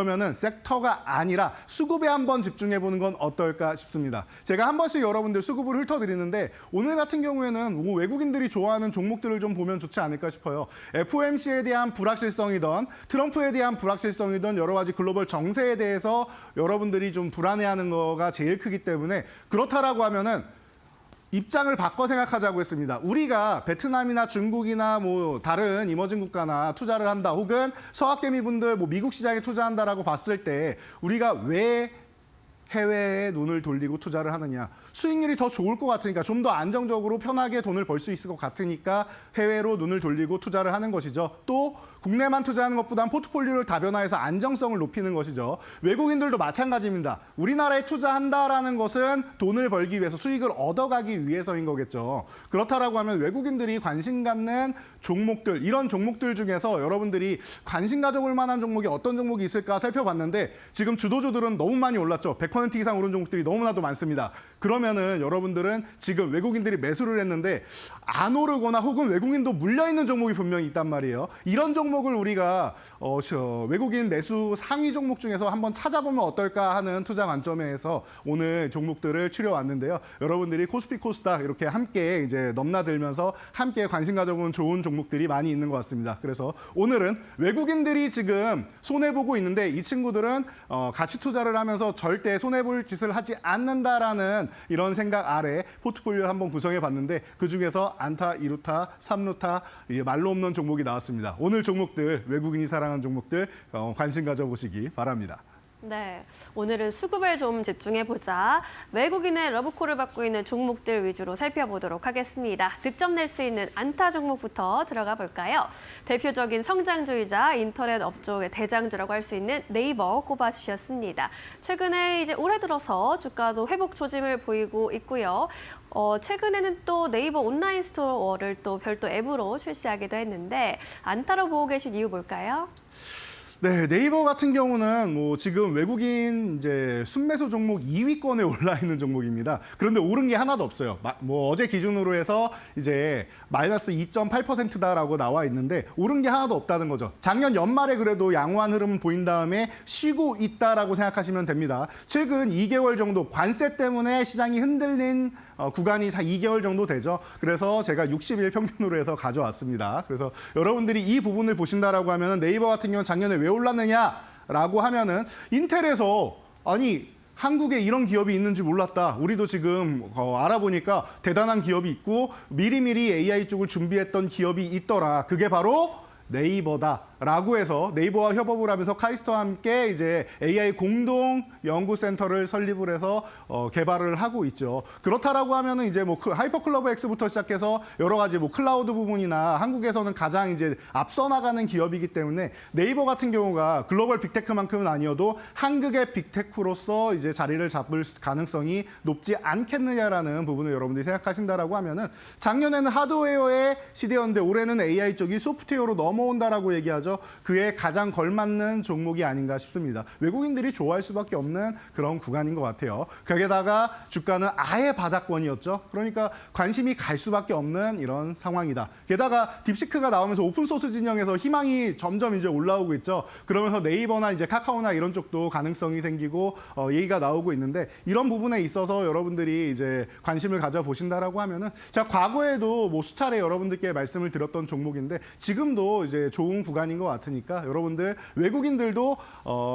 그러면은 섹터가 아니라 수급에 한번 집중해보는 건 어떨까 싶습니다. 제가 한 번씩 여러분들 수급을 훑어드리는데 오늘 같은 경우에는 외국인들이 좋아하는 종목들을 좀 보면 좋지 않을까 싶어요. FOMC에 대한 불확실성이든 트럼프에 대한 불확실성이든 여러 가지 글로벌 정세에 대해서 여러분들이 좀 불안해하는 거가 제일 크기 때문에 그렇다라고 하면은 입장을 바꿔 생각하자고 했습니다. 우리가 베트남이나 중국이나 뭐 다른 이머징 국가나 투자를 한다 혹은 서학개미분들 뭐 미국 시장에 투자한다라고 봤을 때 우리가 왜 해외에 눈을 돌리고 투자를 하느냐. 수익률이 더 좋을 것 같으니까 좀 더 안정적으로 편하게 돈을 벌 수 있을 것 같으니까 해외로 눈을 돌리고 투자를 하는 것이죠. 또 국내만 투자하는 것보단 포트폴리오를 다변화해서 안정성을 높이는 것이죠. 외국인들도 마찬가지입니다. 우리나라에 투자한다라는 것은 돈을 벌기 위해서 수익을 얻어가기 위해서인 거겠죠. 그렇다라고 하면 외국인들이 관심 갖는 종목들, 이런 종목들 중에서 여러분들이 관심 가져볼 만한 종목이 어떤 종목이 있을까 살펴봤는데 지금 주도주들은 너무 많이 올랐죠. 100% 이상 오른 종목들이 너무나도 많습니다. 그러면은 여러분들은 지금 외국인들이 매수를 했는데 안 오르거나 혹은 외국인도 물려있는 종목이 분명히 있단 말이에요. 이런 종목을 우리가 외국인 매수 상위 종목 중에서 한번 찾아보면 어떨까 하는 투자 관점에서 오늘 종목들을 추려왔는데요. 여러분들이 코스피 코스닥 이렇게 함께 이제 넘나들면서 함께 관심 가져보는 좋은 종목들이 많이 있는 것 같습니다. 그래서 오늘은 외국인들이 지금 손해보고 있는데 이 친구들은 가치 투자를 하면서 절대 손해볼 짓을 하지 않는다라는 이런 생각 아래 포트폴리오를 한번 구성해 봤는데 그중에서 안타, 2루타, 3루타 말로 없는 종목이 나왔습니다. 오늘 종목들, 외국인이 사랑하는 종목들 관심 가져보시기 바랍니다. 네, 오늘은 수급에 좀 집중해보자. 외국인의 러브콜을 받고 있는 종목들 위주로 살펴보도록 하겠습니다. 득점 낼 수 있는 안타 종목부터 들어가 볼까요? 대표적인 성장주이자 인터넷 업종의 대장주라고 할 수 있는 네이버 꼽아주셨습니다. 최근에 이제 올해 들어서 주가도 회복 조짐을 보이고 있고요. 최근에는 또 네이버 온라인 스토어를 또 별도 앱으로 출시하기도 했는데 안타로 보고 계신 이유 뭘까요? 네, 네이버 같은 경우는 뭐 지금 외국인 이제 순매수 종목 2위권에 올라 있는 종목입니다. 그런데 오른 게 하나도 없어요. 뭐 어제 기준으로 해서 이제 마이너스 2.8%다라고 나와 있는데 오른 게 하나도 없다는 거죠. 작년 연말에 그래도 양호한 흐름 보인 다음에 쉬고 있다라고 생각하시면 됩니다. 최근 2개월 정도 관세 때문에 시장이 흔들린 구간이 2개월 정도 되죠. 그래서 제가 60일 평균으로 해서 가져왔습니다. 그래서 여러분들이 이 부분을 보신다라고 하면 네이버 같은 경우는 작년에 왜 올랐느냐라고 하면은 인텔에서 아니 한국에 이런 기업이 있는지 몰랐다. 우리도 지금 알아보니까 대단한 기업이 있고 미리미리 AI 쪽을 준비했던 기업이 있더라. 그게 바로 네이버다라고 해서 네이버와 협업을 하면서 카이스트와 함께 이제 AI 공동 연구센터를 설립을 해서 개발을 하고 있죠. 그렇다라고 하면은 이제 뭐 하이퍼클러버 X부터 시작해서 여러 가지 뭐 클라우드 부분이나 한국에서는 가장 이제 앞서 나가는 기업이기 때문에 네이버 같은 경우가 글로벌 빅테크만큼은 아니어도 한국의 빅테크로서 이제 자리를 잡을 가능성이 높지 않겠느냐라는 부분을 여러분들이 생각하신다라고 하면은 작년에는 하드웨어의 시대였는데 올해는 AI 쪽이 소프트웨어로 넘어온다라고 얘기하죠. 그에 가장 걸맞는 종목이 아닌가 싶습니다. 외국인들이 좋아할 수밖에 없는 그런 구간인 것 같아요. 거기에다가 주가는 아예 바닥권이었죠. 그러니까 관심이 갈 수밖에 없는 이런 상황이다. 게다가 딥시크가 나오면서 오픈소스 진영에서 희망이 점점 이제 올라오고 있죠. 그러면서 네이버나 이제 카카오나 이런 쪽도 가능성이 생기고 얘기가 나오고 있는데 이런 부분에 있어서 여러분들이 이제 관심을 가져보신다라고 하면은 제가 과거에도 뭐 수차례 여러분들께 말씀을 드렸던 종목인데 지금도 이제 좋은 구간인 것 같으니까 여러분들 외국인들도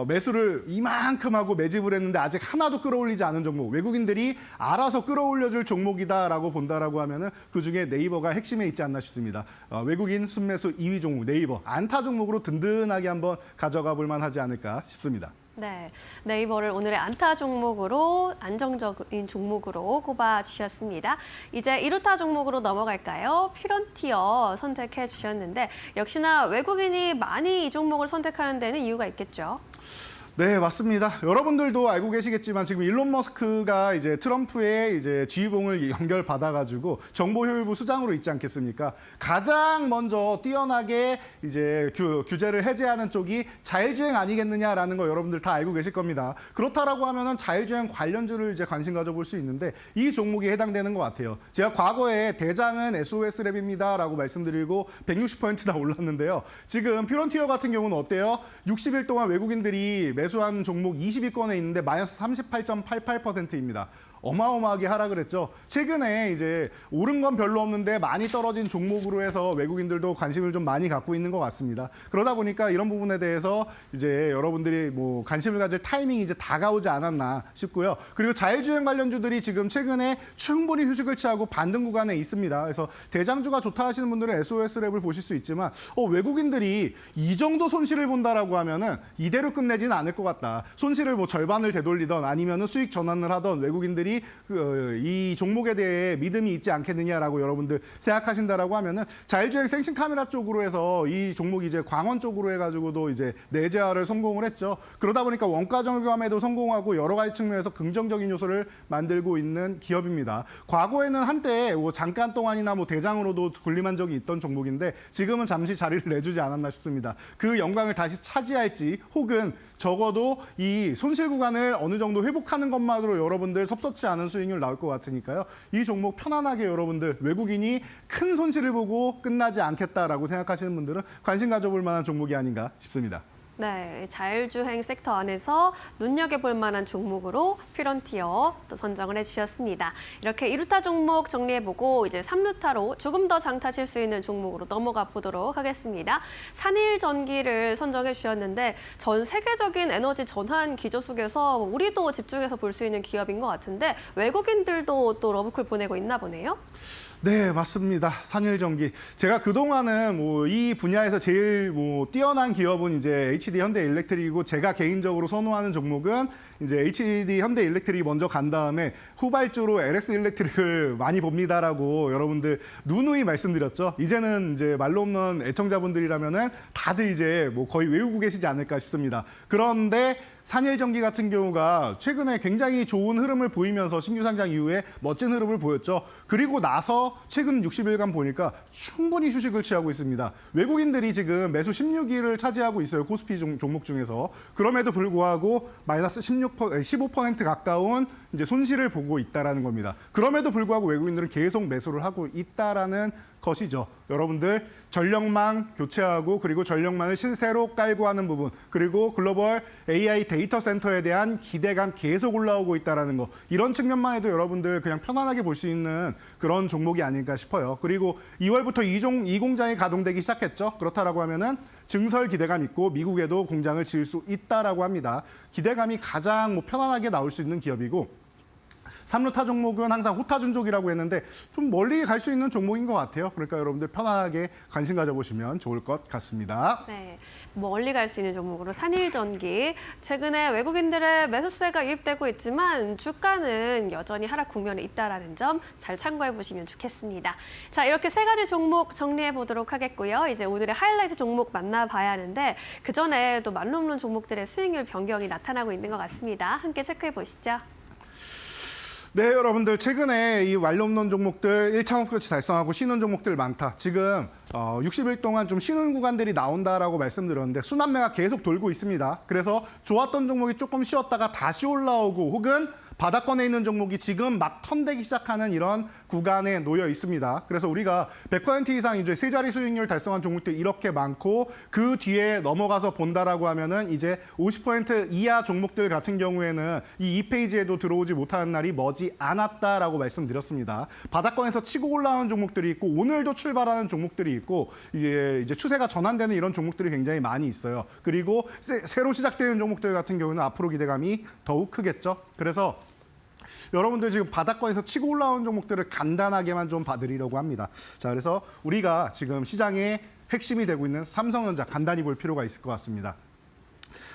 매수를 이만큼 하고 매집을 했는데 아직 하나도 끌어올리지 않은 종목, 외국인들이 알아서 끌어올려줄 종목이다라고 본다라고 하면은 그중에 네이버가 핵심에 있지 않나 싶습니다. 외국인 순매수 2위 종목 네이버 안타 종목으로 든든하게 한번 가져가 볼 만하지 않을까 싶습니다. 네, 네이버를 오늘의 안타 종목으로 안정적인 종목으로 꼽아주셨습니다. 이제 2루타 종목으로 넘어갈까요? 퓨런티어 선택해 주셨는데 역시나 외국인이 많이 이 종목을 선택하는 데는 이유가 있겠죠? 네, 맞습니다. 여러분들도 알고 계시겠지만 지금 일론 머스크가 이제 트럼프의 이제 지휘봉을 연결받아가지고 정보효율부 수장으로 있지 않겠습니까? 가장 먼저 뛰어나게 이제 규제를 해제하는 쪽이 자율주행 아니겠느냐라는 거 여러분들 다 알고 계실 겁니다. 그렇다라고 하면은 자율주행 관련주를 이제 관심 가져볼 수 있는데 이 종목이 해당되는 것 같아요. 제가 과거에 대장은 SOS랩입니다라고 말씀드리고 160%나 올랐는데요. 지금 퓨런티어 같은 경우는 어때요? 60일 동안 외국인들이 매수한 종목 20위권에 있는데 마이너스 38.88%입니다. 어마어마하게 하락을 했죠. 최근에 이제 오른 건 별로 없는데 많이 떨어진 종목으로 해서 외국인들도 관심을 좀 많이 갖고 있는 것 같습니다. 그러다 보니까 이런 부분에 대해서 이제 여러분들이 뭐 관심을 가질 타이밍이 이제 다가오지 않았나 싶고요. 그리고 자율주행 관련주들이 지금 최근에 충분히 휴식을 취하고 반등 구간에 있습니다. 그래서 대장주가 좋다 하시는 분들은 SOS랩을 보실 수 있지만 외국인들이 이 정도 손실을 본다라고 하면은 이대로 끝내지는 않을 것 같다. 손실을 뭐 절반을 되돌리던 아니면은 수익 전환을 하던 외국인들이 이 종목에 대해 믿음이 있지 않겠느냐라고 여러분들 생각하신다라고 하면은 자율주행 생신 카메라 쪽으로 해서 이 종목이 이제 광원 쪽으로 해가지고도 이제 내재화를 성공을 했죠. 그러다 보니까 원가 절감에도 성공하고 여러 가지 측면에서 긍정적인 요소를 만들고 있는 기업입니다. 과거에는 한때 뭐 잠깐 동안이나 뭐 대장으로도 군림한 적이 있던 종목인데 지금은 잠시 자리를 내주지 않았나 싶습니다. 그 영광을 다시 차지할지 혹은 적어도 이 손실 구간을 어느 정도 회복하는 것만으로 여러분들 섭섭지 않은 수익률 나올 것 같으니까요. 이 종목 편안하게 여러분들 외국인이 큰 손실을 보고 끝나지 않겠다라고 생각하시는 분들은 관심 가져볼 만한 종목이 아닌가 싶습니다. 네, 자율주행 섹터 안에서 눈여겨볼 만한 종목으로 퓨런티어 또 선정을 해주셨습니다. 이렇게 2루타 종목 정리해보고 이제 3루타로 조금 더 장타칠 수 있는 종목으로 넘어가 보도록 하겠습니다. 산일전기를 선정해 주셨는데 전 세계적인 에너지 전환 기조 속에서 우리도 집중해서 볼 수 있는 기업인 것 같은데 외국인들도 또 러브콜 보내고 있나 보네요. 네, 맞습니다. 산일전기. 제가 그동안은 뭐 이 분야에서 제일 뭐 뛰어난 기업은 이제 HD 현대일렉트릭이고 제가 개인적으로 선호하는 종목은 이제 HD 현대일렉트릭이 먼저 간 다음에 후발주로 LS 일렉트릭을 많이 봅니다라고 여러분들 누누이 말씀드렸죠. 이제는 이제 말로 없는 애청자분들이라면은 다들 이제 뭐 거의 외우고 계시지 않을까 싶습니다. 그런데 산일전기 같은 경우가 최근에 굉장히 좋은 흐름을 보이면서 신규 상장 이후에 멋진 흐름을 보였죠. 그리고 나서 최근 60일간 보니까 충분히 휴식을 취하고 있습니다. 외국인들이 지금 매수 16위를 차지하고 있어요. 코스피 종목 중에서. 그럼에도 불구하고 마이너스 15% 가까운 이제 손실을 보고 있다라는 겁니다. 그럼에도 불구하고 외국인들은 계속 매수를 하고 있다라는 것이죠. 여러분들 전력망 교체하고 그리고 전력망을 신새로 깔고 하는 부분 그리고 글로벌 AI 데이터 센터에 대한 기대감 계속 올라오고 있다는 거 이런 측면만 해도 여러분들 그냥 편안하게 볼 수 있는 그런 종목이 아닐까 싶어요. 그리고 2월부터 이 공장이 가동되기 시작했죠. 그렇다라고 하면은 증설 기대감 있고 미국에도 공장을 지을 수 있다라고 합니다. 기대감이 가장 뭐 편안하게 나올 수 있는 기업이고 3루타 종목은 항상 호타준족이라고 했는데 좀 멀리 갈 수 있는 종목인 것 같아요. 그러니까 여러분들 편안하게 관심 가져보시면 좋을 것 같습니다. 네, 멀리 갈 수 있는 종목으로 산일전기. 최근에 외국인들의 매수세가 유입되고 있지만 주가는 여전히 하락 국면에 있다는 점 잘 참고해 보시면 좋겠습니다. 자, 이렇게 세 가지 종목 정리해 보도록 하겠고요. 이제 오늘의 하이라이트 종목 만나봐야 하는데 그 전에 또 말로 없는 종목들의 수익률 변경이 나타나고 있는 것 같습니다. 함께 체크해 보시죠. 네, 여러분들 최근에 이 완료 없는 종목들 1차 목표치 달성하고 쉬는 종목들 많다. 지금 60일 동안 좀 쉬는 구간들이 나온다라고 말씀드렸는데 순환매가 계속 돌고 있습니다. 그래서 좋았던 종목이 조금 쉬었다가 다시 올라오고 혹은 바닥권에 있는 종목이 지금 막 턴되기 시작하는 이런 구간에 놓여 있습니다. 그래서 우리가 100% 이상 이제 세 자리 수익률 달성한 종목들이 이렇게 많고 그 뒤에 넘어가서 본다라고 하면은 이제 50% 이하 종목들 같은 경우에는 이 2페이지에도 들어오지 못하는 날이 머지 않았다라고 말씀드렸습니다. 바닥권에서 치고 올라오는 종목들이 있고 오늘도 출발하는 종목들이 있고 이제 추세가 전환되는 이런 종목들이 굉장히 많이 있어요. 그리고 새로 시작되는 종목들 같은 경우는 앞으로 기대감이 더욱 크겠죠. 그래서 여러분들 지금 바닥권에서 치고 올라온 종목들을 간단하게만 좀 봐드리려고 합니다. 자, 그래서 우리가 지금 시장의 핵심이 되고 있는 삼성전자 간단히 볼 필요가 있을 것 같습니다.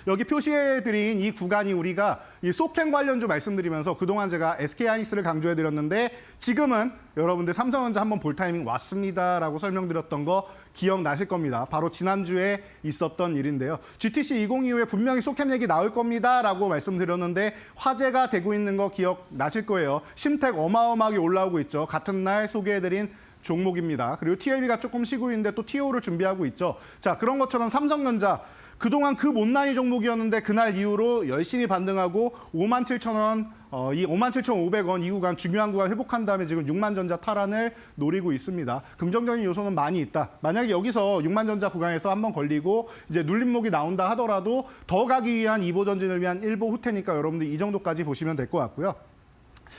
여기 표시해드린 이 구간이 우리가 이 소캠 관련주 말씀드리면서 그동안 제가 SK하이닉스를 강조해드렸는데 지금은 여러분들 삼성전자 한번 볼 타이밍 왔습니다라고 설명드렸던 거 기억나실 겁니다. 바로 지난주에 있었던 일인데요. GTC 2025에 분명히 소캠 얘기 나올 겁니다라고 말씀드렸는데 화제가 되고 있는 거 기억나실 거예요. 심택 어마어마하게 올라오고 있죠. 같은 날 소개해드린 종목입니다. 그리고 TLB가 조금 쉬고 있는데 또 TO를 준비하고 있죠. 자, 그런 것처럼 삼성전자 그동안 그 못난이 종목이었는데 그날 이후로 열심히 반등하고 57,000원, 이 57,500원 이 구간 중요한 구간 회복한 다음에 지금 6만전자 탈환을 노리고 있습니다. 긍정적인 요소는 많이 있다. 만약에 여기서 6만전자 구간에서 한번 걸리고 이제 눌림목이 나온다 하더라도 더 가기 위한 2보 전진을 위한 1보 후퇴니까 여러분들 이 정도까지 보시면 될 것 같고요.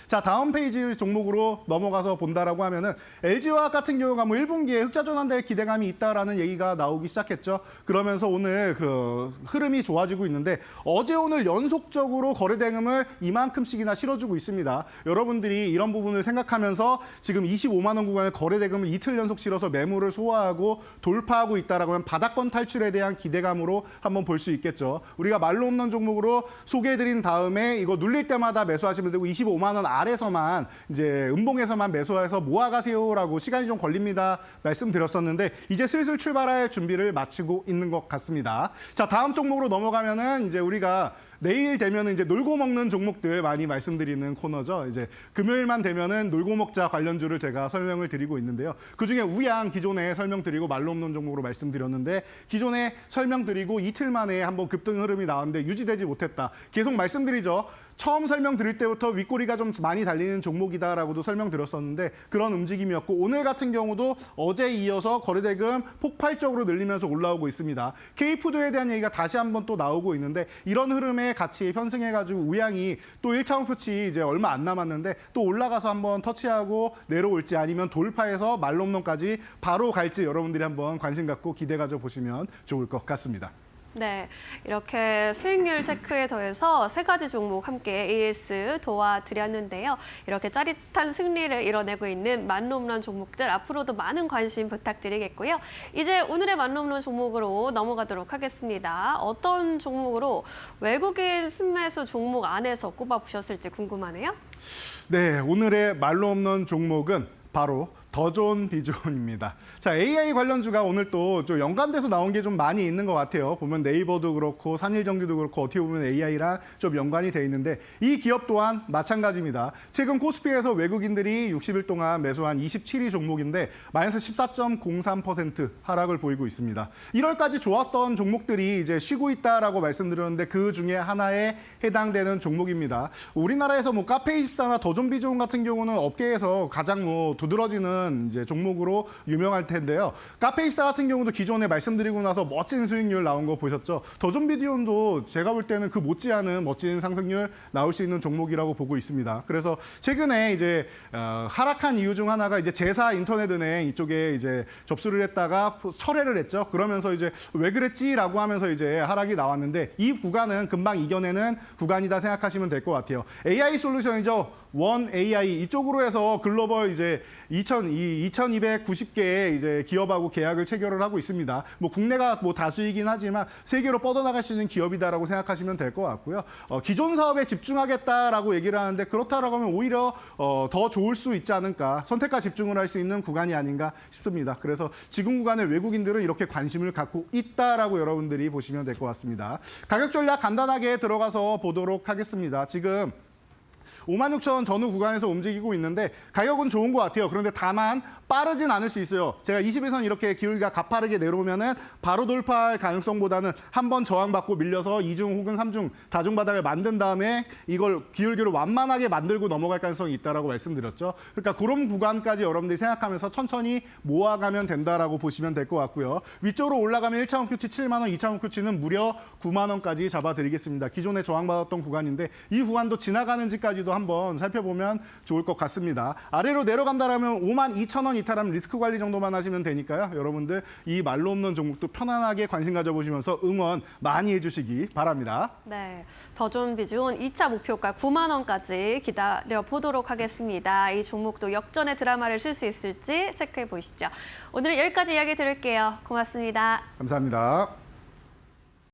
자, 다음 페이지 종목으로 넘어가서 본다라고 하면은 LG화학 같은 경우가 뭐 1분기에 흑자 전환될 기대감이 있다라는 얘기가 나오기 시작했죠. 그러면서 오늘 그 흐름이 좋아지고 있는데 어제 오늘 연속적으로 거래 대금을 이만큼씩이나 실어주고 있습니다. 여러분들이 이런 부분을 생각하면서 지금 25만 원 구간의 거래 대금을 이틀 연속 실어서 매물을 소화하고 돌파하고 있다라고 하면 바닥권 탈출에 대한 기대감으로 한번 볼 수 있겠죠. 우리가 말로 없는 종목으로 소개해드린 다음에 이거 눌릴 때마다 매수하시면 되고 25만 원 아래서만 이제 음봉에서만 매수해서 모아가세요라고 시간이 좀 걸립니다 말씀드렸었는데 이제 슬슬 출발할 준비를 마치고 있는 것 같습니다. 자, 다음 종목으로 넘어가면은 이제 우리가 내일 되면은 이제 놀고 먹는 종목들 많이 말씀드리는 코너죠. 이제 금요일만 되면은 놀고 먹자 관련주를 제가 설명을 드리고 있는데요. 그중에 우양 기존에 설명드리고 말로 없는 종목으로 말씀드렸는데 기존에 설명드리고 이틀 만에 한번 급등 흐름이 나왔는데 유지되지 못했다. 계속 말씀드리죠. 처음 설명드릴 때부터 윗꼬리가 좀 많이 달리는 종목이다라고도 설명드렸었는데 그런 움직임이었고 오늘 같은 경우도 어제 이어서 거래대금 폭발적으로 늘리면서 올라오고 있습니다. K푸드에 대한 얘기가 다시 한번 또 나오고 있는데 이런 흐름에 같이 편승해가지고 우양이 또 1차 목표치 이제 얼마 안 남았는데 또 올라가서 한번 터치하고 내려올지 아니면 돌파해서 말롬론까지 바로 갈지 여러분들이 한번 관심 갖고 기대 가져보시면 좋을 것 같습니다. 네, 이렇게 수익률 체크에 더해서 세 가지 종목 함께 AS 도와드렸는데요. 이렇게 짜릿한 승리를 이뤄내고 있는 만홈런 종목들 앞으로도 많은 관심 부탁드리겠고요. 이제 오늘의 만홈런 종목으로 넘어가도록 하겠습니다. 어떤 종목으로 외국인 순매수 종목 안에서 꼽아보셨을지 궁금하네요. 네, 오늘의 말로 없는 종목은 바로 더 좋은 비전입니다. 자, AI 관련주가 오늘 또 좀 연관돼서 나온 게 좀 많이 있는 것 같아요. 보면 네이버도 그렇고 산일전기도 그렇고 어떻게 보면 AI랑 좀 연관이 돼 있는데 이 기업 또한 마찬가지입니다. 최근 코스피에서 외국인들이 60일 동안 매수한 27위 종목인데 마이너스 14.03% 하락을 보이고 있습니다. 1월까지 좋았던 종목들이 이제 쉬고 있다라고 말씀드렸는데 그 중에 하나에 해당되는 종목입니다. 우리나라에서 뭐 카페24나 더 좋은 비전 같은 경우는 업계에서 가장 뭐 두드러지는 이제 종목으로 유명할 텐데요. 카페24 같은 경우도 기존에 말씀드리고 나서 멋진 수익률 나온 거 보셨죠? 더존비디온도 제가 볼 때는 그 못지않은 멋진 상승률 나올 수 있는 종목이라고 보고 있습니다. 그래서 최근에 이제 하락한 이유 중 하나가 이제 제사 인터넷은행 이쪽에 이제 접수를 했다가 철회를 했죠. 그러면서 이제 왜 그랬지라고 하면서 이제 하락이 나왔는데 이 구간은 금방 이겨내는 구간이다 생각하시면 될 것 같아요. AI 솔루션이죠. 원 AI 이쪽으로 해서 글로벌 이제 2,290개의 이제 기업하고 계약을 체결을 하고 있습니다. 뭐 국내가 뭐 다수이긴 하지만 세계로 뻗어나갈 수 있는 기업이다라고 생각하시면 될 것 같고요. 기존 사업에 집중하겠다라고 얘기를 하는데 그렇다라고 하면 오히려 더 좋을 수 있지 않을까. 선택과 집중을 할 수 있는 구간이 아닌가 싶습니다. 그래서 지금 구간에 외국인들은 이렇게 관심을 갖고 있다라고 여러분들이 보시면 될 것 같습니다. 가격 전략 간단하게 들어가서 보도록 하겠습니다. 지금 56,000원 전후 구간에서 움직이고 있는데 가격은 좋은 것 같아요. 그런데 다만 빠르진 않을 수 있어요. 제가 20일선 이렇게 기울기가 가파르게 내려오면은 바로 돌파할 가능성보다는 한번 저항받고 밀려서 2중 혹은 3중 다중 바닥을 만든 다음에 이걸 기울기를 완만하게 만들고 넘어갈 가능성이 있다라고 말씀드렸죠. 그러니까 그런 구간까지 여러분들이 생각하면서 천천히 모아가면 된다라고 보시면 될 것 같고요. 위쪽으로 올라가면 1차 목표치 7만 원, 2차 목표치는 무려 9만 원까지 잡아드리겠습니다. 기존에 저항받았던 구간인데 이 구간도 지나가는지까지도 한번 살펴보면 좋을 것 같습니다. 아래로 내려간다라면 52,000원 이탈하면 리스크 관리 정도만 하시면 되니까요. 여러분들 이 말로 없는 종목도 편안하게 관심 가져보시면서 응원 많이 해주시기 바랍니다. 네, 더 좋은 비중 2차 목표가 9만 원까지 기다려 보도록 하겠습니다. 이 종목도 역전의 드라마를 쉴 수 있을지 체크해 보시죠. 오늘은 여기까지 이야기 들을게요. 고맙습니다. 감사합니다.